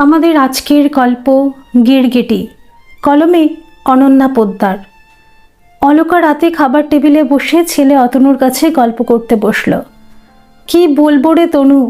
আমাদের আজকের গল্প গিরগিটি, কলমে অনন্যা পোদ্দার। অলকা রাতে খাবার টেবিলে বসে ছেলে অতনুর কাছে গল্প করতে বসল। কি বলবো রে তনু,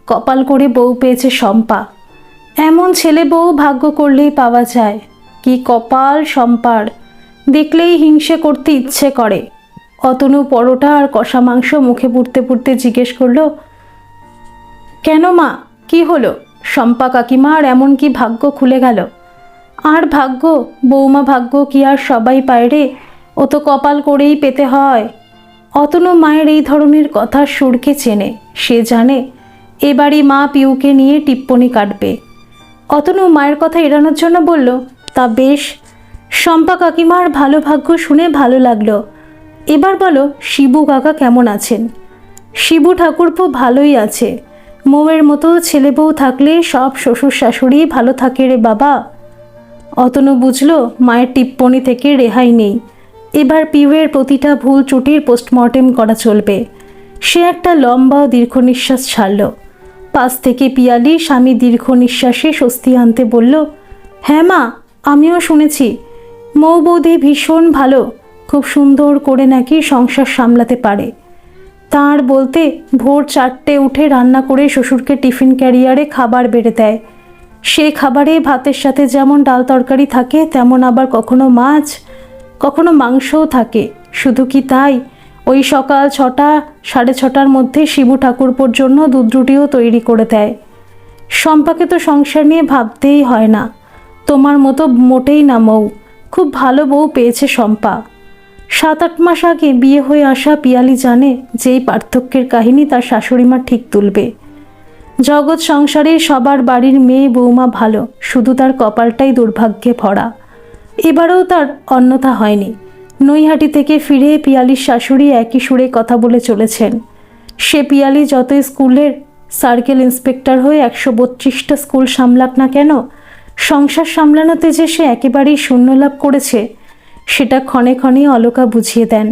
কপাল করে বউ পেয়েছে শম্পা। এমন ছেলে বউ ভাগ্য করলেই পাওয়া যায়। কি কপাল শম্পার, দেখলেই হিংসে করতে ইচ্ছে করে। অতনু পরোটা আর কষা মাংস মুখে পুড়তে পুড়তে জিজ্ঞেস করলো, কেন মা, কি হলো? শম্পা কাকিমার এমন কি ভাগ্য খুলে গেল? আর ভাগ্য, বৌমা ভাগ্য কি আর সবাই পায় রে? ও তো কপাল করেই পেতে হয়। অতনু মায়ের এই ধরনের কথার সুরকে চেনে। সে জানে এবারই মা পিউকে নিয়ে টিপ্পনি কাটবে। অতনু মায়ের কথা এড়ানোর জন্য বলল, তা বেশ, শম্পা কাকিমার ভালো ভাগ্য শুনে ভালো লাগলো। এবার বলো, শিবু কাকা কেমন আছেন? শিবু ঠাকুরপো ভালোই আছে। মৌয়ের মতো ছেলে বউ থাকলে সব শ্বশুর শাশুড়ি ভালো থাকে রে বাবা। অতনু বুঝলো মায়ের টিপ্পনি থেকে রেহাই নেই। এবার পিউয়ের প্রতিটা ভুল ত্রুটির পোস্টমর্টেম করা চলবে। সে একটা লম্বা দীর্ঘ নিঃশ্বাস ছাড়ল। পাশ থেকে পিয়ালি স্বামী দীর্ঘ নিঃশ্বাসে স্বস্তি আনতে বলল, হ্যাঁ মা, আমিও শুনেছি মৌ বৌদি ভীষণ ভালো, খুব সুন্দর করে নাকি সংসার সামলাতে পারে। তাঁর বলতে ভোর 4টে উঠে রান্না করে শ্বশুরকে টিফিন ক্যারিয়ারে খাবার বেড়ে দেয়। সে খাবারে ভাতের সাথে যেমন ডাল তরকারি থাকে, তেমন আবার কখনো মাছ, কখনো মাংসও থাকে। শুধু কি তাই, ওই সকাল 6টা 6:30টার মধ্যে শিবু ঠাকুরপোর জন্য দুধ রুটিও তৈরি করে দেয়। শম্পাকে তো সংসার নিয়ে ভাবতেই হয় না। তোমার মতো মোটেই না মৌ, খুব ভালো বউ পেয়েছে শম্পা। 7-8 মাস আগে বিয়ে হয়ে আসা পিয়ালি জানে যেই পার্থক্যের কাহিনী তার শাশুড়িমা ঠিক তুলবে। জগৎ সংসারে সবার বাড়ির মেয়ে বৌমা ভালো, শুধু তার কপালটাই দুর্ভাগ্যে ভরা। এবারেও তার অন্যথা হয়নি। নৈহাটি থেকে ফিরে পিয়ালির শাশুড়ি একই সুরে কথা বলে চলেছেন। সে পিয়ালি যত স্কুলের সার্কেল ইন্সপেক্টর হয়ে 132টা স্কুল সামলাক না কেন, সংসার সামলানোতে যে সে একেবারেই শূন্য লাভ করেছে, সেটা ক্ষণে ক্ষণে অলকা বুঝিয়ে দেন।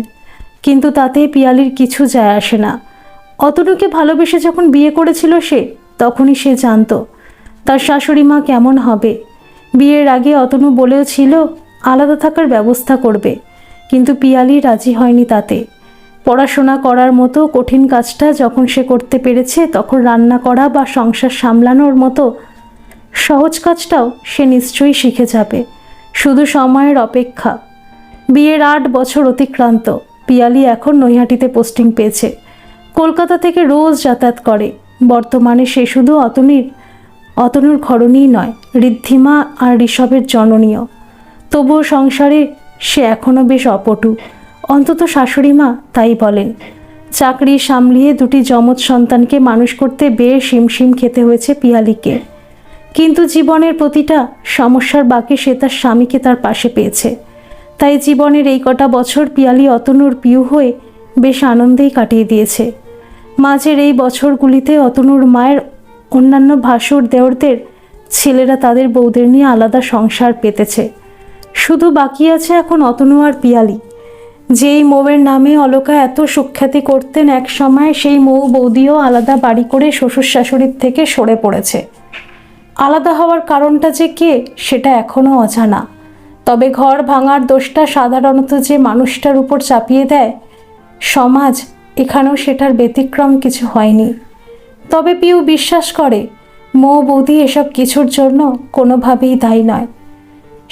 কিন্তু তাতে পিয়ালির কিছু যায় আসে না। অতনুকে ভালোবেসে যখন বিয়ে করেছিল সে, তখনই সে জানত তার শাশুড়ি মা কেমন হবে। বিয়ের আগে অতনু বলেও ছিল আলাদা থাকার ব্যবস্থা করবে, কিন্তু পিয়ালি রাজি হয়নি তাতে। পড়াশোনা করার মতো কঠিন কাজটা যখন সে করতে পেরেছে, তখন রান্না করা বা সংসার সামলানোর মতো সহজ কাজটাও সে নিশ্চয়ই শিখে যাবে। শুধু সময়ের অপেক্ষা। বিয়ের 8 বছর অতিক্রান্ত। পিয়ালি এখন নৈহাটিতে পোস্টিং পেয়েছে। কলকাতা থেকে রোজ যাতায়াত করে। বর্তমানে সে শুধু অতনুর ঘরণী নয়, ঋদ্ধিমা আর ঋষভের জননীয়। তবুও সংসারে সে এখনও বেশ অপটু, অন্তত শাশুড়ি মা তাই বলেন। চাকরি সামলিয়ে 2টি যমজ সন্তানকে মানুষ করতে বেশ হিমশিম খেতে হয়েছে পিয়ালিকে। কিন্তু জীবনের প্রতিটা সমস্যার বাকি সে তার স্বামীকে তার পাশে পেয়েছে। তাই জীবনের এই কটা বছর পিয়ালি অতনুর পিউ হয়ে বেশ আনন্দেই কাটিয়ে দিয়েছে। মাঝের এই বছরগুলিতে অতনুর মায়ের অন্যান্য ভাসুর দেওরদের ছেলেরা তাদের বউদের নিয়ে আলাদা সংসার পেতেছে। শুধু বাকি আছে এখন অতনু আর পিয়ালি। যেই মৌয়ের নামে অলকা এত সুখ্যাতি করতেন এক সময়, সেই মৌ বৌদিও আলাদা বাড়ি করে শ্বশুর শাশুড়ির থেকে সরে পড়েছে। আলাদা হওয়ার কারণটা যে কে, সেটা এখনও অজানা। তবে ঘর ভাঙার দোষটা সাধারণত যে মানুষটার উপর চাপিয়ে দেয় সমাজ, এখানেও সেটার ব্যতিক্রম কিছু হয়নি। তবে পিউ বিশ্বাস করে মৌ বৌদি এসব কিছুর জন্য কোনোভাবেই দায়ী নয়।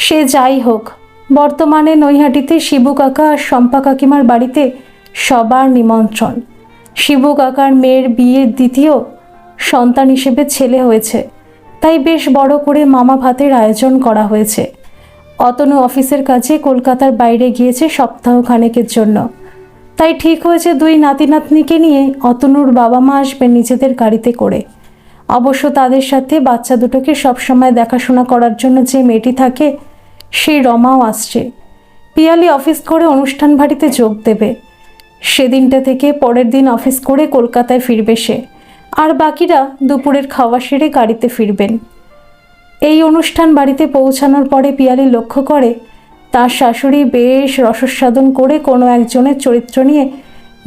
সে যাই হোক, বর্তমানে নৈহাটিতে শিবু কাকা আর শম্পা কাকিমার বাড়িতে সবার নিমন্ত্রণ। শিবু কাকার মেয়ের বিয়ের 2য় সন্তান হিসেবে ছেলে হয়েছে, তাই বেশ বড় করে মামা ভাতের আয়োজন করা হয়েছে। অতনু অফিসের কাজে কলকাতার বাইরে গিয়েছে সপ্তাহখানেকের জন্য। তাই ঠিক হয়েছে 2 নাতি নাতনিকে নিয়ে অতনুর বাবা মা আসবেন নিজেদের গাড়িতে করে। অবশ্য তাদের সাথে বাচ্চা দুটোকে সবসময় দেখাশোনা করার জন্য যে মেয়েটি থাকে, সেই রমাও আসছে। পিয়ালি অফিস করে অনুষ্ঠান বাড়িতে যোগ দেবে। সেদিনটা থেকে পরের দিন অফিস করে কলকাতায় ফিরবে সে, আর বাকিরা দুপুরের খাওয়া সেরে গাড়িতে ফিরবেন। এই অনুষ্ঠান বাড়িতে পৌঁছানোর পরে পিয়ালি লক্ষ্য করে তার শাশুড়ি বেশ রসস্বাদন করে কোনো একজনের চরিত্র নিয়ে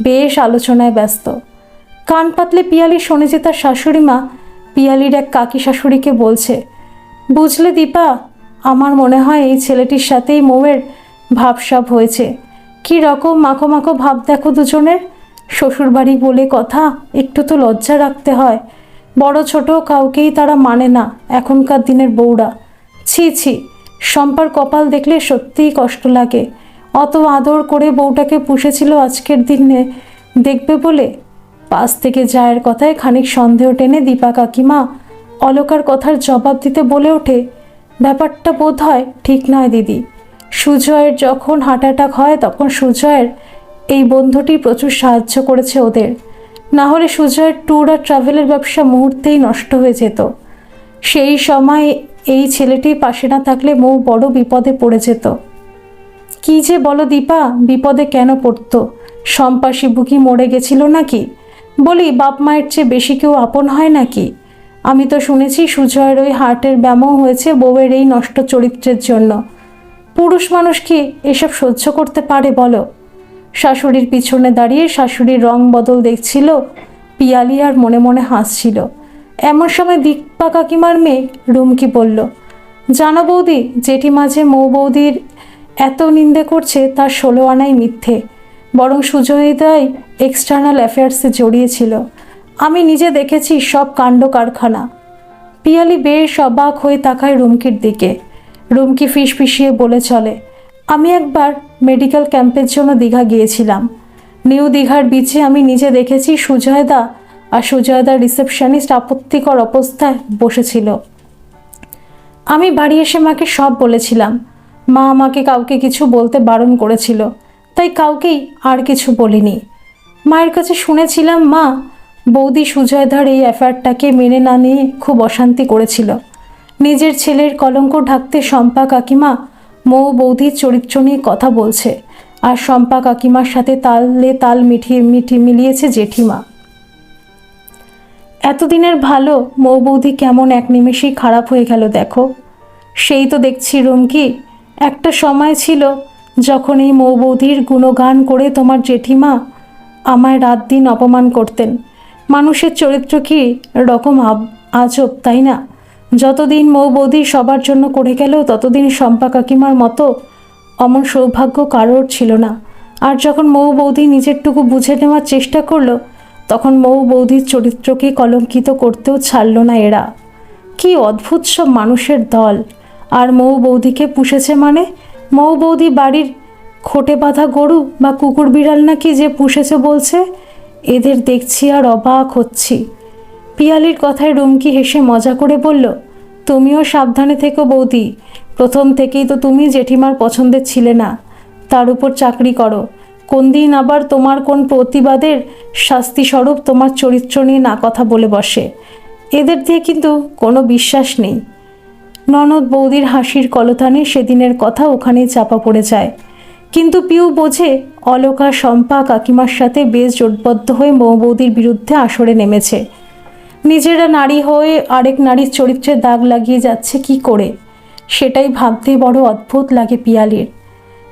বেশ আলোচনায় ব্যস্ত। কান পাতলে পিয়ালি শোনে যে তার শাশুড়ি মা পিয়ালির এক কাকি শাশুড়িকে বলছে, বুঝলে দীপা, আমার মনে হয় এই ছেলেটির সাথেই মৌয়ের ভাবসাব হয়েছে। কি রকম মাখো মাখো ভাব দেখো দুজনের। শ্বশুরবাড়ি বলে কথা, একটু তো লজ্জা রাখতে হয়। বড় ছোট কাউকেই তারা মানে না এখনকার দিনের বউরা। ছি ছি, শম্পার কপাল দেখলে সত্যিই কষ্ট লাগে। অত আদর করে বউটাকে পুষেছিল আজকের দিনে দেখবে বলে। পাশ থেকে জায়ের কথায় খানিক সন্দেহ টেনে দীপা কাকিমা অলকার কথার জবাব দিতে বলে ওঠে, ব্যাপারটা বোধ হয় ঠিক নয় দিদি। সুজয়ের যখন হার্ট অ্যাটাক হয় তখন সুজয়ের এই বন্ধুটি প্রচুর সাহায্য করেছে ওদের। না হলে সুজয়ের ট্যুর আর ট্রাভেলের ব্যবসা মুহূর্তেই নষ্ট হয়ে যেত। সেই সময় এই ছেলেটি পাশে না থাকলে মৌ বড় বিপদে পড়ে যেত। কি যে বলো দীপা, বিপদে কেন পড়তো? শম্পা শিবু কি মরে গেছিল নাকি? বলি, বাপ মায়ের চেয়ে বেশি কেউ আপন হয় নাকি? আমি তো শুনেছি সুজয়ের ওই হার্টের ব্যামো হয়েছে বউয়ের এই নষ্ট চরিত্রের জন্য। পুরুষ মানুষ কি এসব সহ্য করতে পারে বলো? শাশুড়ির পিছনে দাঁড়িয়ে শাশুড়ির রং বদল দেখছিল পিয়ালি আর মনে মনে হাসছিল। এমন সময় দীপা কাকিমার মেয়ে রুমকি বলল, জানো বৌদি, জেঠি মাঝে মৌ বৌদির এত নিন্দে করছে তার 16 আনাই মিথ্যে। বরং সুজয়দাই এক্সটার্নাল অ্যাফেয়ার্সে জড়িয়েছিল। আমি নিজে দেখেছি সব কাণ্ড কারখানা। পিয়ালি বেশ অবাক হয়ে তাকায় রুমকির দিকে। রুমকি ফিসফিসিয়ে বলে চলে, আমি একবার মেডিকেল ক্যাম্পের জন্য দীঘা গিয়েছিলাম। নিউ দীঘার বিচে আমি নিজে দেখেছি সুজয়দা আর সুজয়দার রিসেপশনিস্ট আপত্তিকর অবস্থায় বসেছিল। আমি বাড়ি এসে মাকে সব বলেছিলাম। মা আমাকে কাউকে কিছু বলতে বারণ করেছিল, তাই কাউকেই আর কিছু বলিনি। মায়ের কাছে শুনেছিলাম মা বৌদি সুজয়দার এই অ্যাফেয়ারটাকে মেনে না নিয়ে খুব অশান্তি করেছিল। নিজের ছেলের কলঙ্ক ঢাকতে শম্পা কাকিমা মৌ বৌদির চরিত্র নিয়ে কথা বলছে, আর শম্পা কাকিমার সাথে তালে তাল মিলিয়েছে জেঠিমা। এতদিনের ভালো মৌ বৌদি কেমন এক নিমেষেই খারাপ হয়ে গেল দেখো। সেই তো দেখছি রুমকি, একটা সময় ছিল যখন এই মৌ বৌদির গুণগান করে তোমার জেঠিমা আমায় রাত দিন অপমান করতেন। মানুষের চরিত্র কি রকম আজব, তাই না? যতদিন মৌ বৌদি সবার জন্য করে গেল ততদিন শম্পা কাকিমার মতো অমন সৌভাগ্য কারোর ছিল না। আর যখন মৌ বৌদি নিজেরটুকু বুঝে নেওয়ার চেষ্টা করলো তখন মৌ বৌদির চরিত্রকে কলঙ্কিত করতেও ছাড়ল না এরা। কি অদ্ভুত সব মানুষের দল। আর মৌ বৌদিকে পুষেছে মানে মৌ বৌদি বাড়ির খোটে বাঁধা গরু বা কুকুর বিড়াল নাকি যে পুষেছে বলছে। এদের দেখছি আর অবাক হচ্ছি। পিয়ালির কথায় রুমকি হেসে মজা করে বলল, তুমিও সাবধানে থেকো বৌদি। প্রথম থেকেই তো তুমি জেঠিমার পছন্দের ছিলে না, তার উপর চাকরি করো। কোন দিন আবার তোমার কোন প্রতিবাদের শাস্তিস্বরূপ তোমার চরিত্র নিয়ে না কথা বলে বসে। এদের দিয়ে কিন্তু কোনো বিশ্বাস নেই। ননদ বৌদির হাসির কলতানে সেদিনের কথা ওখানেই চাপা পড়ে যায়। কিন্তু পিউ বোঝে অলকা শম্পা কাকিমার সাথে বেশ জোটবদ্ধ হয়ে মৌ বৌদির বিরুদ্ধে আসরে নেমেছে। নিজেরা নারী হয়ে আরেক নারীর চরিত্রে দাগ লাগিয়ে যাচ্ছে কি করে, সেটাই ভাবতে বড় অদ্ভুত লাগে পিয়ালির।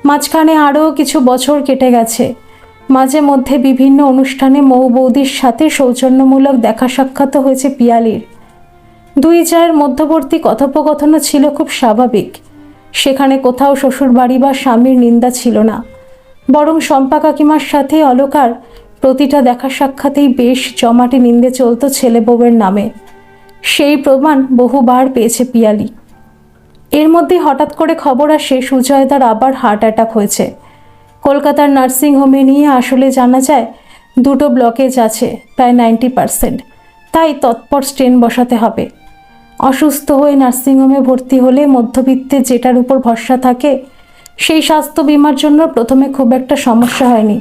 মাঝখানে আরও কিছু বছর কেটে গেছে। মাঝে মধ্যে বিভিন্ন অনুষ্ঠানে মৌ বৌদির সাথে সৌজন্যমূলক দেখা সাক্ষাৎ হয়েছে পিয়ালির। দুই জায়ের মধ্যবর্তী কথোপকথনও ছিল খুব স্বাভাবিক। সেখানে কোথাও শ্বশুর বাড়ি বা স্বামীর নিন্দা ছিল না, বরং শম্পা কাকিমার সাথে অলকার প্রতিটা দেখা সাক্ষাতেই বেশ জমাটে নিন্দে চলত ছেলে বউয়ের নামে। সেই প্রমাণ বহুবার পেয়েছে পিয়ালি। এর মধ্যে হঠাৎ করে খবর আসে সুজয়দার আবার হার্ট অ্যাটাক হয়েছে। কলকাতার নার্সিংহোমে নিয়ে আসলে জানা যায় দুটো ব্লকেজ আছে, প্রায় 90%। তাই তৎপর স্টেন বসাতে হবে। অসুস্থ হয়ে নার্সিংহোমে ভর্তি হলে মধ্যবিত্তের যেটার উপর ভরসা থাকে সেই স্বাস্থ্য বিমার জন্য প্রথমে খুব একটা সমস্যা হয়নি।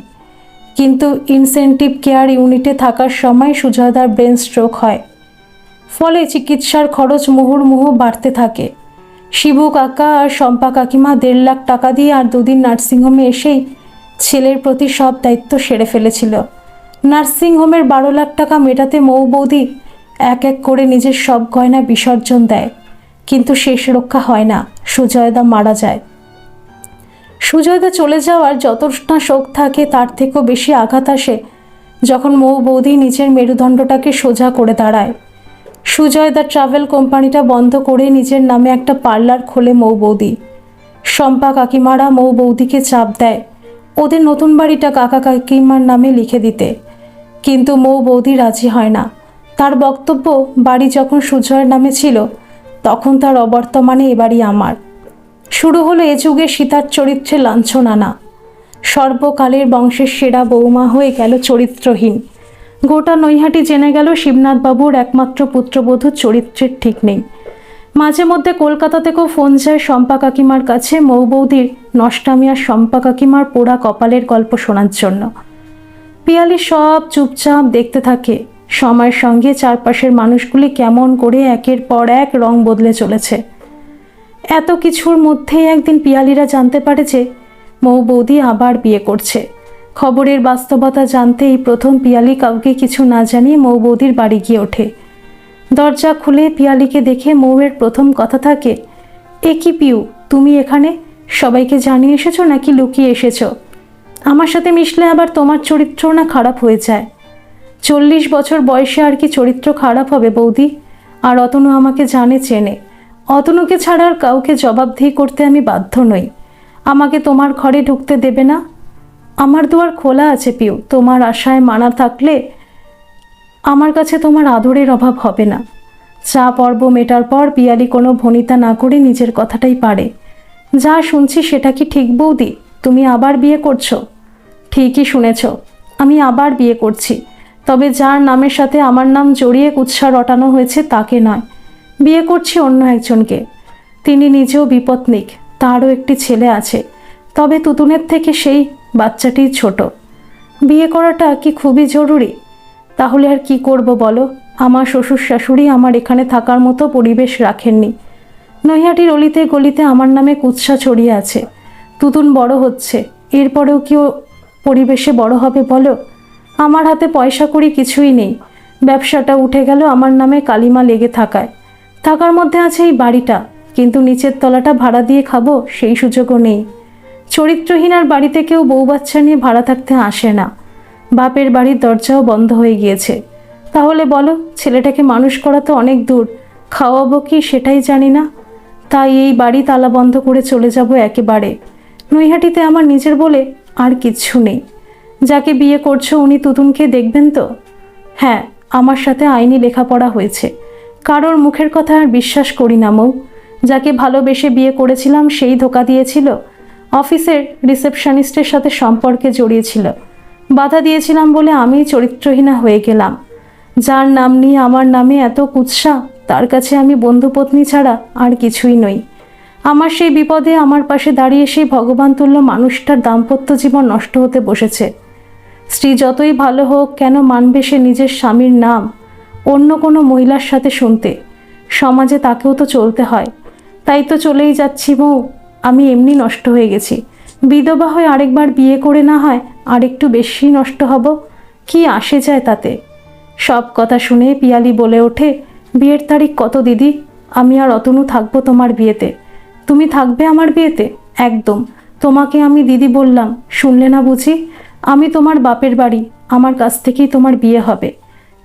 কিন্তু ইনসেনটিভ কেয়ার ইউনিটে থাকার সময় সুজয়দার ব্রেন স্ট্রোক হয়। ফলে চিকিৎসার খরচ মুহুর্মুহু বাড়তে থাকে। শিবু কাকা আর শম্পা কাকিমা 1.5 লাখ টাকা দিয়ে আর 2 দিন নার্সিংহোমে এসেই ছেলের প্রতি সব দায়িত্ব সেরে ফেলেছিল। নার্সিংহোমের 12 লাখ টাকা মেটাতে মৌ বৌদি এক এক করে নিজের সব গয়না বিসর্জন দেয়, কিন্তু শেষ রক্ষা হয় না, সুজয়দা মারা যায়। সুজয়দা চলে যাওয়ার যত না শোক থাকে তার থেকেও বেশি আঘাত আসে যখন মৌ বৌদি নিজের মেরুদণ্ডটাকে সোজা করে দাঁড়ায়। সুজয় দা ট্রাভেল কোম্পানিটা বন্ধ করে নিজের নামে একটা পার্লার খোলে মৌ বৌদি। শম্পা কাকিমারা মৌ বৌদিকে চাপ দেয় ওদের নতুন বাড়িটা কাকা কাকিমার নামে লিখে দিতে, কিন্তু মৌ বৌদি রাজি হয় না। তার বক্তব্য, বাড়ি যখন সুজয়ের নামে ছিল তখন তার অবর্তমানে এ বাড়ি আমার। শুরু হলো এ যুগে সীতার চরিত্রে লাঞ্ছনানা। সর্বকালের বংশের সেরা বৌমা হয়ে গেল চরিত্রহীন। গোটা নৈহাটি জেনে গেল শিবনাথবাবুর একমাত্র পুত্রবধূর চরিত্রের ঠিক নেই। মাঝে মধ্যে কলকাতা থেকেও ফোন যায় শম্পা কাকিমার কাছে মৌ বৌদির নষ্টামি আর শম্পা কাকিমার পোড়া কপালের গল্প শোনার জন্য। পিয়ালি সব চুপচাপ দেখতে থাকে। সময়ের সঙ্গে চারপাশের মানুষগুলি কেমন করে একের পর এক রং বদলে চলেছে। এত কিছুর মধ্যেই একদিন পিয়ালিরা জানতে পারে যে মৌ বৌদি আবার বিয়ে করছে। খবরের বাস্তবতা জানতেই প্রথম পিয়ালি কাউকে কিছু না জানিয়ে মৌ বৌদির বাড়ি গিয়ে ওঠে। দরজা খুলে পিয়ালিকে দেখে মৌয়ের প্রথম কথা থাকে, এ কি পিউ, তুমি এখানে? সবাইকে জানিয়ে এসেছো নাকি লুকিয়ে এসেছো? আমার সাথে মিশলে আবার তোমার চরিত্র না খারাপ হয়ে যায়। 40 বছর বয়সে আর কি চরিত্র খারাপ হবে বৌদি? আর অতনু আমাকে জানে, চেনে। অতনুকে ছাড়া আর কাউকে জবাবদিহি করতে আমি বাধ্য নই। আমাকে তোমার ঘরে ঢুকতে দেবে না? আমার দুয়ার খোলা আছে পিউ, তোমার আশায় মানা থাকলে আমার কাছে তোমার আদরের অভাব হবে না। চা পর্ব মেটার পর পিয়ালি কোনো ভনিতা না করে নিজের কথাটাই পারে। যা শুনছি সেটা কি ঠিক বৌদি? তুমি আবার বিয়ে করছো? ঠিকই শুনেছ, আমি আবার বিয়ে করছি। তবে যার নামের সাথে আমার নাম জড়িয়ে কুৎসা রটানো হয়েছে তাকে নয়, বিয়ে করছি অন্য একজনকে। তিনি নিজেও বিপত্নিক, তারও একটি ছেলে আছে, তবে তুতুনের থেকে সেই বাচ্চাটি ছোট। বিয়ে করাটা কি খুবই জরুরি? তাহলে আর কি করব বলো? আমার শ্বশুর শাশুড়ি আমার এখানে থাকার মতো পরিবেশ রাখেননি। নৈহাটির অলিতে গলিতে আমার নামে কুৎসা ছড়িয়ে আছে। তুতুন বড় হচ্ছে, এরপরেও কি ও পরিবেশে বড় হবে বলো? আমার হাতে পয়সা কড়ি কিছুই নেই। ব্যবসাটা উঠে গেল আমার নামে কালিমা লেগে থাকায়। থাকার মধ্যে আছে এই বাড়িটা, কিন্তু নিচের তলাটা ভাড়া দিয়ে খাবো সেই সুযোগও নেই। চরিত্রহীন আর বাড়িতে কেউ বউ বাচ্চা নিয়ে ভাড়া থাকতে আসে না। বাপের বাড়ির দরজাও বন্ধ হয়ে গিয়েছে। তাহলে বলো, ছেলেটাকে মানুষ করা তো অনেক দূর, খাওয়াবো কি সেটাই জানি না। তাই এই বাড়ি তালা বন্ধ করে চলে যাব একেবারে। নৈহাটিতে আমার নিজের বলে আর কিচ্ছু নেই। যাকে বিয়ে করছো উনি তুতুনকে দেখবেন তো? হ্যাঁ, আমার সাথে আইনি লেখাপড়া হয়েছে। কারোর মুখের কথা আর বিশ্বাস করি না মৌ। যাকে ভালোবেসে বিয়ে করেছিলাম সেই ধোকা দিয়েছিল। অফিসের রিসেপশনিস্টের সাথে সম্পর্কে জড়িয়েছিল। বাধা দিয়েছিলাম বলে আমি চরিত্রহীনা হয়ে গেলাম। যার নাম নিয়ে আমার নামে এত কুৎসা, তার কাছে আমি বন্ধুপত্নী ছাড়া আর কিছুই নই। আমার সেই বিপদে আমার পাশে দাঁড়িয়ে সেই ভগবান তুল্য মানুষটার দাম্পত্য জীবন নষ্ট হতে বসেছে। স্ত্রী যতই ভালো হোক কেন মানবে সে নিজের স্বামীর নাম অন্য কোনো মহিলার সাথে শুনতে? সমাজে তাকেও তো চলতে হয়। তাই তো চলেই যাচ্ছি মৌ। আমি এমনি নষ্ট হয়ে গেছি। বিধবা হয়ে আরেকবার বিয়ে করে না হয় আর একটু বেশি নষ্ট হব, কি আসে যায় তাতে? সব কথা শুনে পিয়ালি বলে ওঠে, বিয়ের তারিখ কত দিদি? আমি আর অতনু থাকবো তোমার বিয়েতে। তুমি থাকবে আমার বিয়েতে? একদম। তোমাকে আমি দিদি বললাম, শুনলে না বুঝি? আমি তোমার বাপের বাড়ি, আমার কাছ থেকেই তোমার বিয়ে হবে।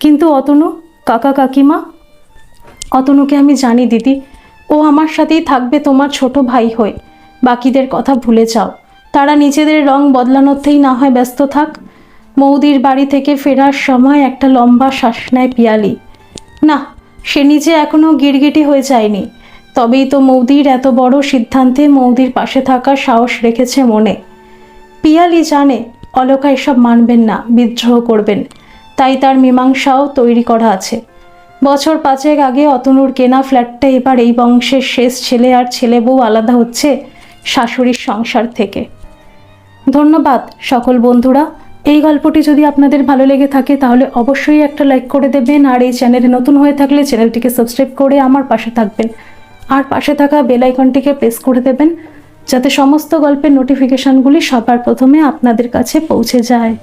কিন্তু অতনু, কাকা কাকিমা? অতনুকে আমি জানি দিদি, ও আমার সাথেই থাকবে তোমার ছোট ভাই হয়ে। বাকিদের কথা ভুলে যাও, তারা নিজেদের রং বদলানোতেই না হয় ব্যস্ত থাক। মৌদির বাড়ি থেকে ফেরার সময় একটা লম্বা শ্বাস নেয় পিয়ালি। না, সে নিজে এখনও গিরগিটি হয়ে যায়নি। তবেই তো মৌদির এত বড় সিদ্ধান্তে মৌদির পাশে থাকার সাহস রেখেছে মনে। পিয়ালি জানে অলকা এসব মানবেন না, বিদ্রোহ করবেন। তাই তার মীমাংসাও তৈরি করা আছে। বছর 5 আগে অতনুর কেনা ফ্ল্যাটটা এবার এই বংশের শেষ ছেলে আর ছেলে বউ আলাদা হচ্ছে শাশুড়ির সংসার থেকে। ধন্যবাদ সকল বন্ধুরা। এই গল্পটি যদি আপনাদের ভালো লেগে থাকে তাহলে অবশ্যই একটা লাইক করে দেবেন, আর এই চ্যানেলে নতুন হয়ে থাকলে চ্যানেলটিকে সাবস্ক্রাইব করে আমার পাশে থাকবেন, আর পাশে থাকা বেল আইকনটিকে প্রেস করে দেবেন যাতে সমস্ত গল্পের নোটিফিকেশনগুলি সবার প্রথমে আপনাদের কাছে পৌঁছে যায়।